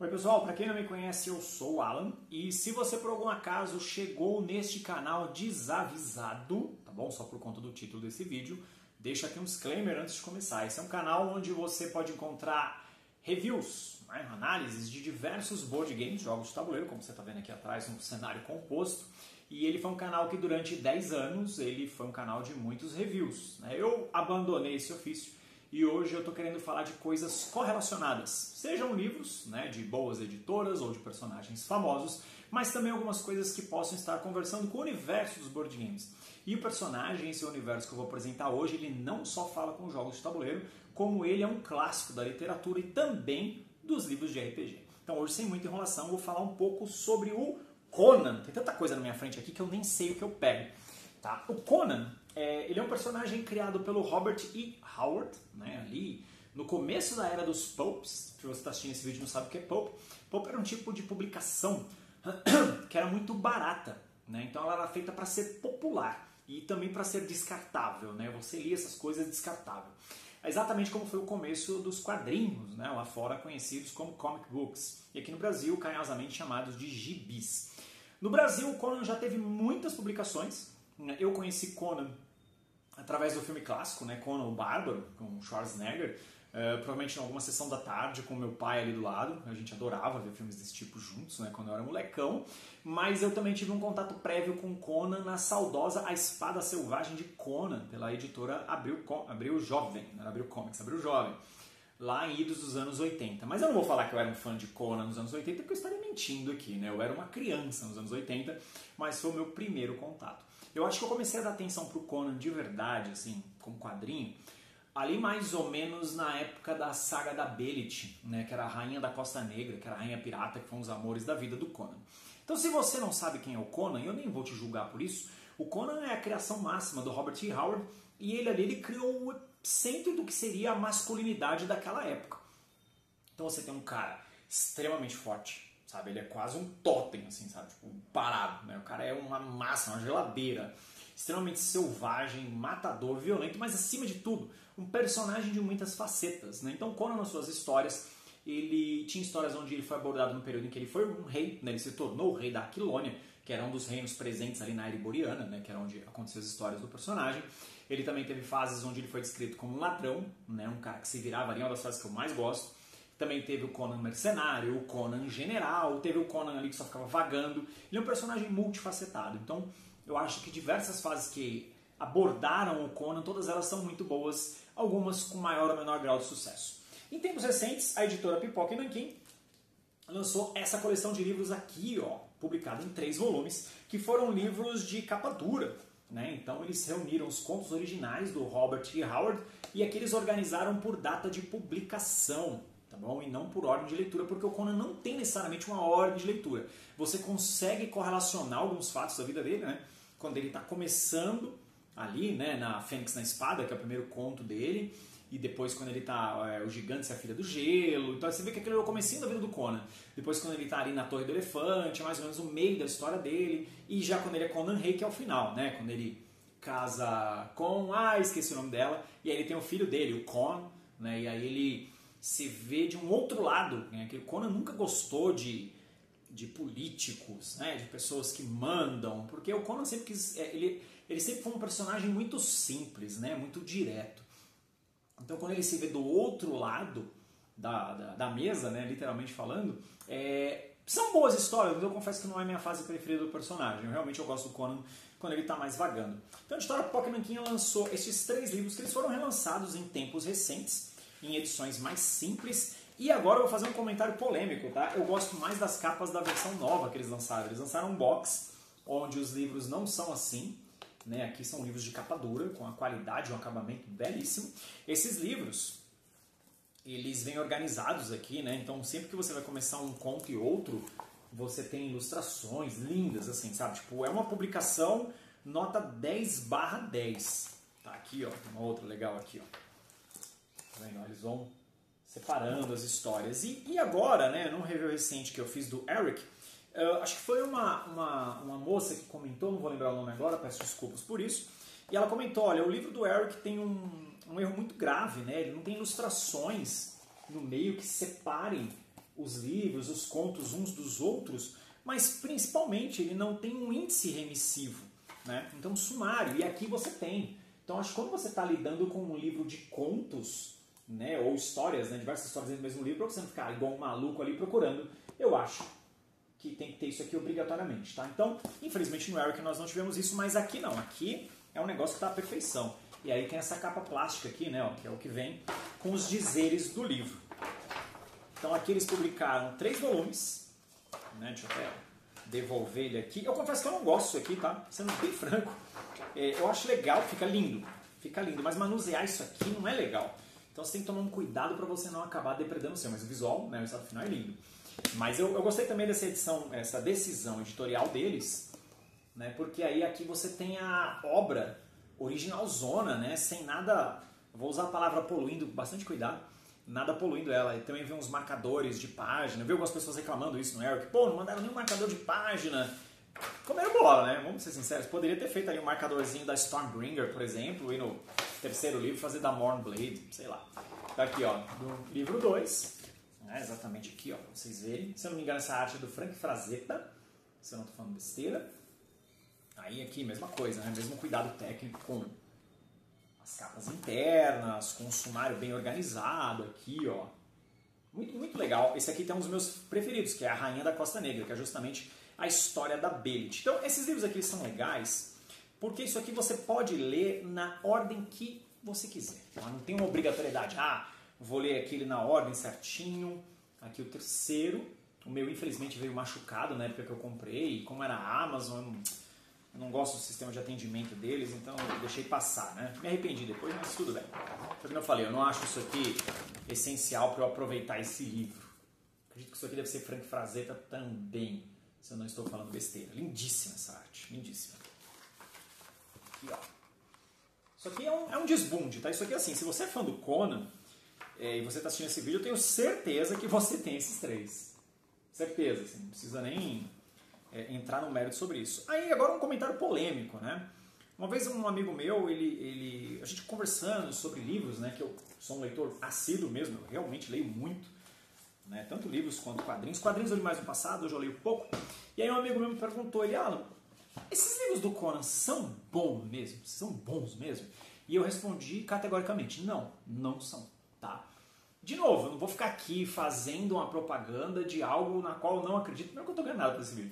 Oi pessoal, para quem não me conhece, eu sou o Alan e se você por algum acaso chegou neste canal desavisado, tá bom? Só por conta do título desse vídeo, deixa aqui um disclaimer antes de começar. Esse é um canal onde você pode encontrar reviews, né? Análises de diversos board games, jogos de tabuleiro, como você está vendo aqui atrás, um cenário composto. E ele foi um canal que durante 10 anos ele foi um canal de muitos reviews, né? Eu abandonei esse ofício e hoje eu estou querendo falar de coisas correlacionadas, sejam livros, né, de boas editoras ou de personagens famosos, mas também algumas coisas que possam estar conversando com o universo dos board games. E o personagem, esse universo que eu vou apresentar hoje, ele não só fala com jogos de tabuleiro, como ele é um clássico da literatura e também dos livros de RPG. Então hoje, sem muita enrolação, eu vou falar um pouco sobre o Conan. Tem tanta coisa na minha frente aqui que eu nem sei o que eu pego. Tá? O Conan, ele é um personagem criado pelo Robert E. Howard, né, ali no começo da era dos pulps. Se você está assistindo esse vídeo e não sabe o que é pulp, pulp era um tipo de publicação que era muito barata, né? Então ela era feita para ser popular e também para ser descartável, né? Você lia essas coisas descartável. É exatamente como foi o começo dos quadrinhos, né? Lá fora conhecidos como comic books, e aqui no Brasil carinhosamente chamados de gibis. No Brasil o Conan já teve muitas publicações. Eu conheci Conan através do filme clássico, né, Conan o Bárbaro, com Schwarzenegger, provavelmente em alguma sessão da tarde com meu pai ali do lado. A gente adorava ver filmes desse tipo juntos, né, quando eu era molecão. Mas eu também tive um contato prévio com Conan na saudosa A Espada Selvagem de Conan, pela editora Abril Jovem, não era Abril Comics, Abril Jovem, lá em idos dos anos 80. Mas eu não vou falar que eu era um fã de Conan nos anos 80, porque eu estaria mentindo aqui, né? Eu era uma criança nos anos 80, mas foi o meu primeiro contato. Eu acho que eu comecei a dar atenção pro Conan de verdade, assim, como quadrinho, ali mais ou menos na época da saga da Bellet, né? Que era a rainha da Costa Negra, que era a rainha pirata, que foi um dos amores da vida do Conan. Então se você não sabe quem é o Conan, eu nem vou te julgar por isso, o Conan é a criação máxima do Robert E. Howard, e ele criou o centro do que seria a masculinidade daquela época. Então você tem um cara extremamente forte, sabe? Ele é quase um totem, assim, sabe? Tipo, parado, né? O cara é uma massa, uma geladeira, extremamente selvagem, matador, violento, mas acima de tudo, um personagem de muitas facetas, né? Então Conan, nas suas histórias, ele tinha histórias onde ele foi abordado no período em que ele foi um rei, né? Ele se tornou o rei da Aquilônia, que era um dos reinos presentes ali na era iboriana, né? Que era onde aconteciam as histórias do personagem. Ele também teve fases onde ele foi descrito como um ladrão, né? Um cara que se virava ali, uma das fases que eu mais gosto. Também teve o Conan mercenário, o Conan general, teve o Conan ali que só ficava vagando. Ele é um personagem multifacetado. Então, eu acho que diversas fases que abordaram o Conan, todas elas são muito boas, algumas com maior ou menor grau de sucesso. Em tempos recentes, a editora Pipoca e Nanquim lançou essa coleção de livros aqui, ó, publicada em 3 volumes, que foram livros de capa dura, né? Então eles reuniram os contos originais do Robert E. Howard e aqui eles organizaram por data de publicação, tá bom? E não por ordem de leitura, porque o Conan não tem necessariamente uma ordem de leitura. Você consegue correlacionar alguns fatos da vida dele, né? Quando ele está começando ali, né, na Fênix na Espada, que é o primeiro conto dele, e depois quando ele está o Gigante e a Filha do Gelo. Então você vê que aquele é o comecinho da vida do Conan. Depois quando ele está ali na Torre do Elefante, é mais ou menos o meio da história dele. E já quando ele é Conan Rei, que é o final, né? Quando ele casa com... esqueci o nome dela. E aí ele tem o filho dele, o Con, né? E aí ele se vê de um outro lado, né? Que o Conan nunca gostou de políticos, né? De pessoas que mandam. Porque o Conan sempre quis... Ele sempre foi um personagem muito simples, né? Muito direto. Então quando ele se vê do outro lado da mesa, né, literalmente falando, são boas histórias, mas eu confesso que não é a minha fase preferida do personagem. Realmente eu gosto do Conan quando ele está mais vagando. Então a editora Pipoca e Nanquim lançou esses 3 livros que eles foram relançados em tempos recentes, em edições mais simples. E agora eu vou fazer um comentário polêmico, tá? Eu gosto mais das capas da versão nova que eles lançaram. Eles lançaram um box onde os livros não são assim, né? Aqui são livros de capa dura, com a qualidade e um acabamento belíssimo. Esses livros, eles vêm organizados aqui, né? Então sempre que você vai começar um conto e outro, você tem ilustrações lindas, assim, sabe? Tipo, é uma publicação nota 10/10. Tá aqui, ó, uma outra legal aqui, ó. Tá vendo? Eles vão separando as histórias. E agora, né, num review recente que eu fiz do Eric, acho que foi uma moça que comentou, não vou lembrar o nome agora, peço desculpas por isso, e ela comentou, olha, o livro do Eric tem um erro muito grave, né? Ele não tem ilustrações no meio que separem os livros, os contos uns dos outros, mas principalmente ele não tem um índice remissivo, né? Então sumário, e aqui você tem. Então acho que quando você está lidando com um livro de contos, né, ou histórias, né, diversas histórias dentro do mesmo livro, para você não ficar igual um maluco ali procurando, eu acho que tem que ter isso aqui obrigatoriamente, tá? Então, infelizmente no Eric nós não tivemos isso, mas aqui não. Aqui é um negócio que está à perfeição. E aí tem essa capa plástica aqui, né, ó, que é o que vem com os dizeres do livro. Então aqui eles publicaram 3 volumes, né, deixa eu até devolver ele aqui. Eu confesso que eu não gosto disso aqui, tá? Sendo bem franco. Eu acho legal, fica lindo, mas manusear isso aqui não é legal. Então você tem que tomar um cuidado para você não acabar depredando o seu, mas o visual, né, o resultado final é lindo. Mas eu gostei também dessa edição, essa decisão editorial deles, né, porque aí aqui você tem a obra originalzona, né, sem nada, vou usar a palavra poluindo, bastante cuidado, nada poluindo ela. E também vi uns marcadores de página, vi algumas pessoas reclamando isso no Eric, pô, não mandaram nenhum marcador de página. Comeram bola, né, vamos ser sinceros, poderia ter feito ali um marcadorzinho da Stormbringer, por exemplo, e no terceiro livro fazer da Mournblade, sei lá. Tá aqui, ó, do livro 2. Exatamente aqui, ó, pra vocês verem. Se eu não me engano, essa arte é do Frank Frazetta, se eu não estou falando besteira. Aí aqui, mesma coisa, né? Mesmo cuidado técnico com as capas internas, com o sumário bem organizado aqui, ó. Muito, muito legal. Esse aqui tem um dos meus preferidos, que é A Rainha da Costa Negra, que é justamente a história da Belit. Então, esses livros aqui são legais, porque isso aqui você pode ler na ordem que você quiser. Tá? Não tem uma obrigatoriedade. Vou ler aquele na ordem certinho. Aqui o terceiro. O meu, infelizmente, veio machucado na época que eu comprei. E como era a Amazon, eu não gosto do sistema de atendimento deles, então eu deixei passar, né? Me arrependi depois, mas tudo bem. Só que eu falei, eu não acho isso aqui essencial para eu aproveitar esse livro. Acredito que isso aqui deve ser Frank Frazetta também, se eu não estou falando besteira. Lindíssima essa arte, lindíssima. Aqui, ó. Isso aqui é um desbunde, tá? Isso aqui é assim, se você é fã do Conan, e você está assistindo esse vídeo, eu tenho certeza que você tem esses 3. Certeza, assim, não precisa nem entrar no mérito sobre isso. Aí agora um comentário polêmico, né? Uma vez um amigo meu, a gente conversando sobre livros, né? Que eu sou um leitor assíduo mesmo, eu realmente leio muito, né? Tanto livros quanto quadrinhos. Quadrinhos eu li mais no passado, hoje eu leio pouco. E aí um amigo meu me perguntou, Alan, esses livros do Conan são bons mesmo? São bons mesmo? E eu respondi categoricamente, não são. Tá? De novo, eu não vou ficar aqui fazendo uma propaganda de algo na qual eu não acredito, não que eu estou ganhando nada por esse vídeo.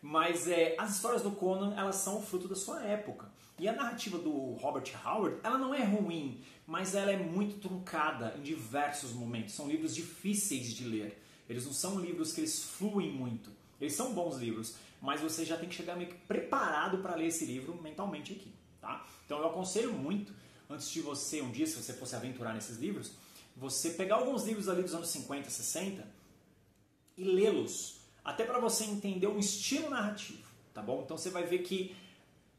Mas as histórias do Conan, elas são o fruto da sua época. E a narrativa do Robert Howard, ela não é ruim, mas ela é muito truncada em diversos momentos. São livros difíceis de ler. Eles não são livros que eles fluem muito. Eles são bons livros, mas você já tem que chegar meio que preparado para ler esse livro mentalmente aqui. Tá? Então eu aconselho muito, antes de você, um dia, se você fosse aventurar nesses livros, você pegar alguns livros ali dos anos 50, 60 e lê-los, até para você entender um estilo narrativo, tá bom? Então você vai ver que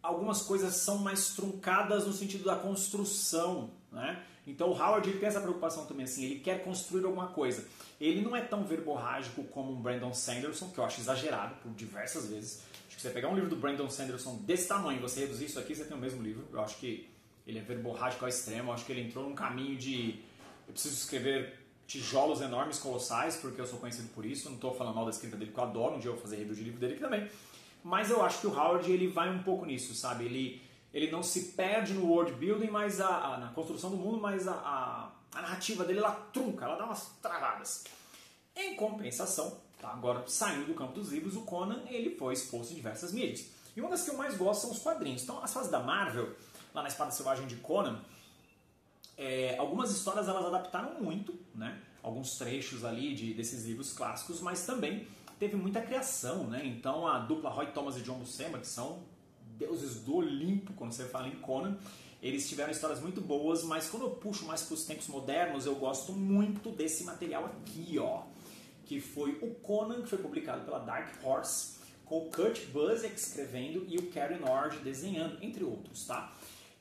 algumas coisas são mais truncadas no sentido da construção, né? Então o Howard ele tem essa preocupação também, assim, ele quer construir alguma coisa. Ele não é tão verborrágico como um Brandon Sanderson, que eu acho exagerado por diversas vezes. Acho que você pegar um livro do Brandon Sanderson desse tamanho, você reduzir isso aqui, você tem o mesmo livro. Eu acho que ele é verborrágico ao extremo, eu acho que ele entrou num caminho de... Eu preciso escrever tijolos enormes, colossais, porque eu sou conhecido por isso. Não estou falando mal da escrita dele, que eu adoro. Um dia eu vou fazer review de livro dele aqui também. Mas eu acho que o Howard ele vai um pouco nisso, sabe? Ele não se perde no world building, mas na construção do mundo, mas a narrativa dele, ela trunca, ela dá umas travadas. Em compensação, tá? Agora saindo do campo dos livros, o Conan ele foi exposto em diversas mídias. E uma das que eu mais gosto são os quadrinhos. Então, as fases da Marvel, lá na Espada Selvagem de Conan, algumas histórias elas adaptaram muito, né? Alguns trechos ali desses livros clássicos, mas também teve muita criação, né? Então a dupla Roy Thomas e John Buscema, que são deuses do Olimpo quando você fala em Conan, eles tiveram histórias muito boas, mas quando eu puxo mais para os tempos modernos, eu gosto muito desse material aqui, ó, que foi o Conan, que foi publicado pela Dark Horse, com o Kurt Busiek escrevendo e o Cary Nord desenhando, entre outros, tá?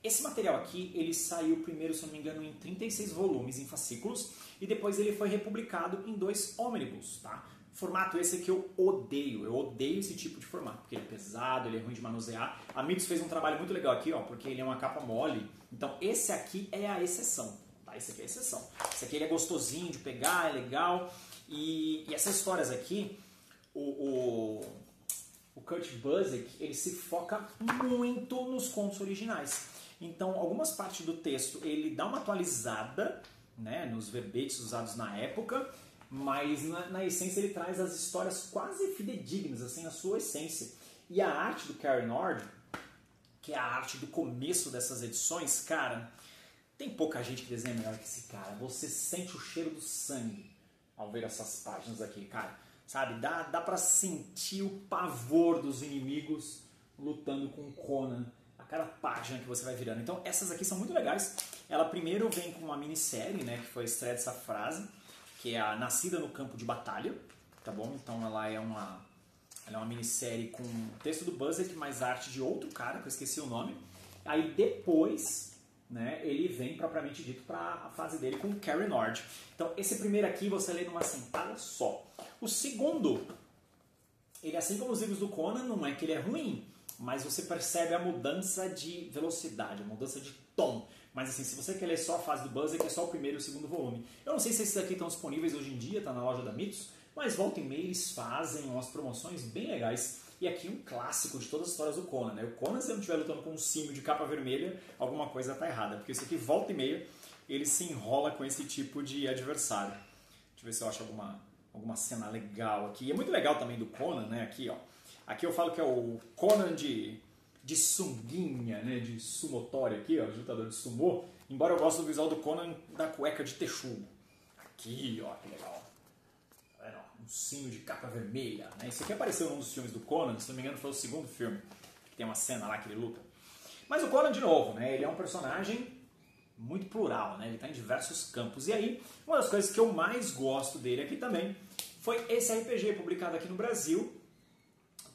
Esse material aqui, ele saiu primeiro, se não me engano, em 36 volumes, em fascículos, e depois ele foi republicado em 2 ônibus, tá? Formato esse que eu odeio esse tipo de formato, porque ele é pesado, ele é ruim de manusear. A Mitos fez um trabalho muito legal aqui, ó, porque ele é uma capa mole, então esse aqui é a exceção, tá? Esse aqui é a exceção. Esse aqui ele é gostosinho de pegar, é legal, E essas histórias aqui, o Kurt Busiek, ele se foca muito nos contos originais. Então, algumas partes do texto ele dá uma atualizada, né, nos verbetes usados na época, mas na essência ele traz as histórias quase fidedignas, assim, na sua essência. E a arte do Cary Nord, que é a arte do começo dessas edições, cara, tem pouca gente que desenha melhor que esse cara. Você sente o cheiro do sangue ao ver essas páginas aqui, cara. Sabe, dá pra sentir o pavor dos inimigos lutando com o Conan a cada página que você vai virando. Então essas aqui são muito legais. Ela primeiro vem com uma minissérie, né, que foi a estreia dessa frase, que é a Nascida no Campo de Batalha, tá bom? Então ela é uma minissérie com texto do Busiek, mais arte de outro cara, que eu esqueci o nome. Aí depois, né, ele vem propriamente dito para a fase dele com o Cary Nord. Então esse primeiro aqui você lê numa sentada só. O segundo, ele assim como os livros do Conan, não é que ele é ruim, mas você percebe a mudança de velocidade, a mudança de tom. Mas assim, se você quer ler só a fase do Busiek, é só o primeiro e o segundo volume. Eu não sei se esses aqui estão disponíveis hoje em dia, tá na loja da Mitos, mas volta e meia eles fazem umas promoções bem legais. E aqui um clássico de todas as histórias do Conan, né? O Conan, se ele não estiver lutando com um símio de capa vermelha, alguma coisa tá errada, porque isso aqui volta e meia ele se enrola com esse tipo de adversário. Deixa eu ver se eu acho alguma cena legal aqui. E é muito legal também do Conan, né? Aqui, ó. Aqui eu falo que é o Conan de sunguinha, né? De sumotório aqui, ó. Lutador de sumô. Embora eu goste do visual do Conan da cueca de texugo. Aqui, ó. Que legal. Tá vendo? Um sino de capa vermelha, né? Isso aqui apareceu num dos filmes do Conan. Se não me engano foi o segundo filme. Que tem uma cena lá que ele luta. Mas o Conan, de novo, né? Ele é um personagem muito plural, né? Ele está em diversos campos. E aí, uma das coisas que eu mais gosto dele aqui também foi esse RPG publicado aqui no Brasil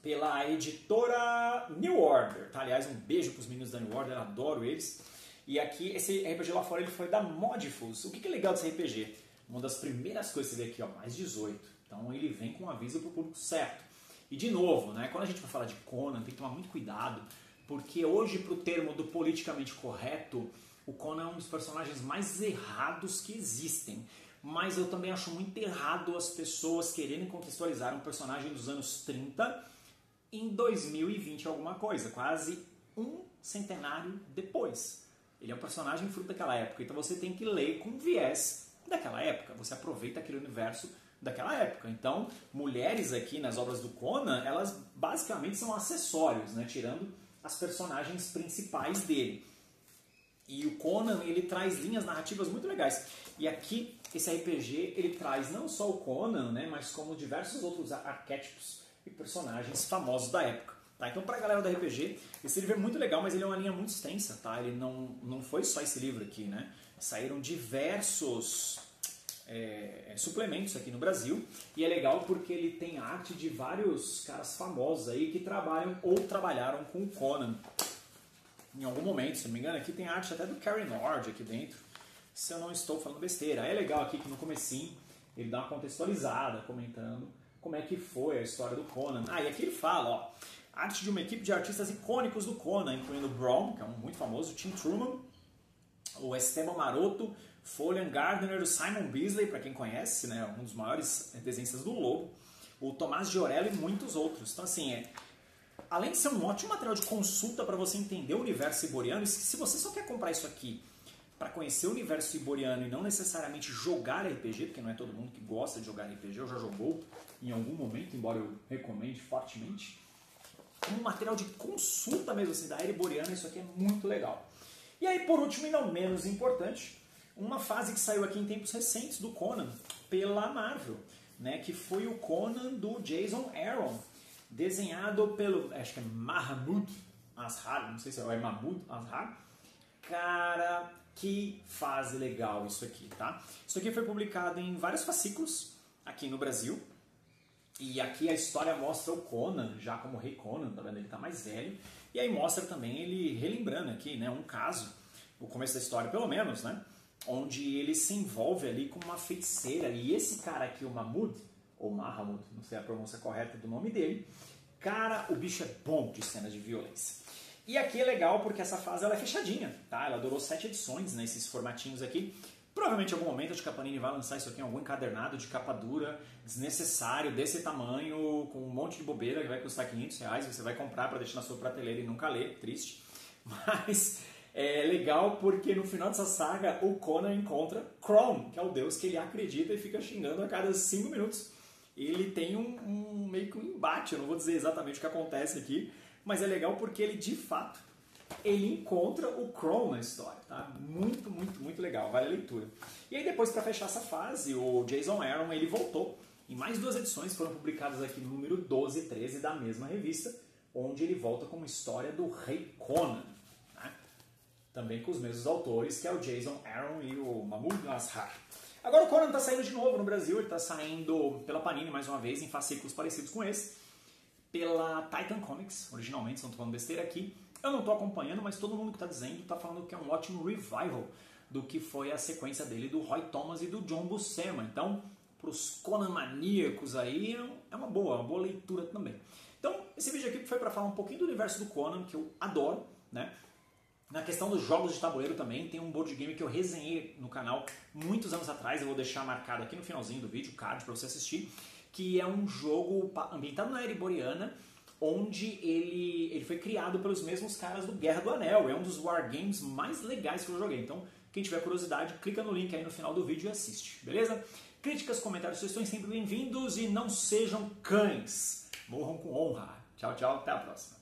pela editora New Order. Tá? Aliás, um beijo para os meninos da New Order, eu adoro eles. E aqui, esse RPG lá fora, ele foi da Modifus. O que é legal desse RPG? Uma das primeiras coisas que você vê aqui, ó, mais 18. Então ele vem com um aviso para o público certo. E de novo, né? Quando a gente vai falar de Conan, tem que tomar muito cuidado, porque hoje, para o termo do politicamente correto, o Conan é um dos personagens mais errados que existem. Mas eu também acho muito errado as pessoas quererem contextualizar um personagem dos anos 30 em 2020 alguma coisa, quase um centenário depois. Ele é um personagem fruto daquela época, então você tem que ler com viés daquela época. Você aproveita aquele universo daquela época. Então, mulheres aqui nas obras do Conan, elas basicamente são acessórios, né? Tirando as personagens principais dele. E o Conan, ele traz linhas narrativas muito legais. E aqui, esse RPG, ele traz não só o Conan, né, mas como diversos outros arquétipos e personagens famosos da época. Tá? Então, pra galera do RPG, esse livro é muito legal, mas ele é uma linha muito extensa. Tá? Ele não foi só esse livro aqui, né? Saíram diversos suplementos aqui no Brasil. E é legal porque ele tem arte de vários caras famosos aí que trabalham ou trabalharam com o Conan em algum momento, se não me engano. Aqui tem arte até do Cary Nord aqui dentro, se eu não estou falando besteira. É legal aqui que no comecinho ele dá uma contextualizada, comentando como é que foi a história do Conan. E aqui ele fala, ó, arte de uma equipe de artistas icônicos do Conan, incluindo o Braun, que é um muito famoso, o Tim Truman, o Esteban Maroto, Folian Gardner, o Simon Beasley, para quem conhece, né, um dos maiores desenhistas do Lobo, o Tomás Giorello e muitos outros. Então assim, além de ser um ótimo material de consulta para você entender o universo iboriano, e se você só quer comprar isso aqui para conhecer o universo iboriano e não necessariamente jogar RPG, porque não é todo mundo que gosta de jogar RPG, ou já jogou em algum momento, embora eu recomende fortemente, como um material de consulta mesmo assim, da era iboriana, isso aqui é muito legal. E aí, por último e não menos importante, uma fase que saiu aqui em tempos recentes do Conan pela Marvel, né, que foi o Conan do Jason Aaron, desenhado pelo, acho que é Mahmoud Asrar, não sei se é Mahmoud Asrar. Cara, que fase legal isso aqui, tá? Isso aqui foi publicado em vários fascículos aqui no Brasil. E aqui a história mostra o Conan, já como Rei Conan, tá vendo? Ele tá mais velho. E aí mostra também ele relembrando aqui, né, um caso, o começo da história pelo menos, né, onde ele se envolve ali com uma feiticeira. E esse cara aqui, o Mahmoud, ou Mahamud, não sei a pronúncia correta do nome dele, cara, o bicho é bom de cenas de violência. E aqui é legal porque essa fase ela é fechadinha, tá? Ela durou 7 edições, né, esses formatinhos aqui. Provavelmente em algum momento acho que a Panini vai lançar isso aqui em algum encadernado de capa dura, desnecessário, desse tamanho, com um monte de bobeira que vai custar R$500, você vai comprar para deixar na sua prateleira e nunca ler, triste. Mas é legal porque no final dessa saga o Conan encontra Crom, que é o deus que ele acredita e fica xingando a cada 5 minutos. Ele tem meio que um embate, eu não vou dizer exatamente o que acontece aqui, mas é legal porque ele de fato ele encontra o Crom na história, tá? Muito, muito, muito legal, vale a leitura. E aí depois, para fechar essa fase, o Jason Aaron ele voltou em mais 2 edições, foram publicadas aqui no número 12 e 13 da mesma revista, onde ele volta com uma história do Rei Conan, né? Também com os mesmos autores, que é o Jason Aaron e o Mahmoud Asrar. Agora o Conan está saindo de novo no Brasil, ele está saindo pela Panini mais uma vez, em fascículos parecidos com esse, pela Titan Comics, originalmente, se não estou falando besteira aqui. Eu não estou acompanhando, mas todo mundo que está dizendo está falando que é um ótimo revival do que foi a sequência dele do Roy Thomas e do John Buscema. Então, para os Conan maníacos aí, é uma boa leitura também. Então, esse vídeo aqui foi para falar um pouquinho do universo do Conan, que eu adoro, né? Na questão dos jogos de tabuleiro também, tem um board game que eu resenhei no canal muitos anos atrás, eu vou deixar marcado aqui no finalzinho do vídeo, card para você assistir, que é um jogo ambientado na Era Iboriana, onde ele foi criado pelos mesmos caras do Guerra do Anel, é um dos wargames mais legais que eu joguei. Então, quem tiver curiosidade, clica no link aí no final do vídeo e assiste, beleza? Críticas, comentários, sugestões sempre bem-vindos e não sejam cães, morram com honra. Tchau, tchau, até a próxima.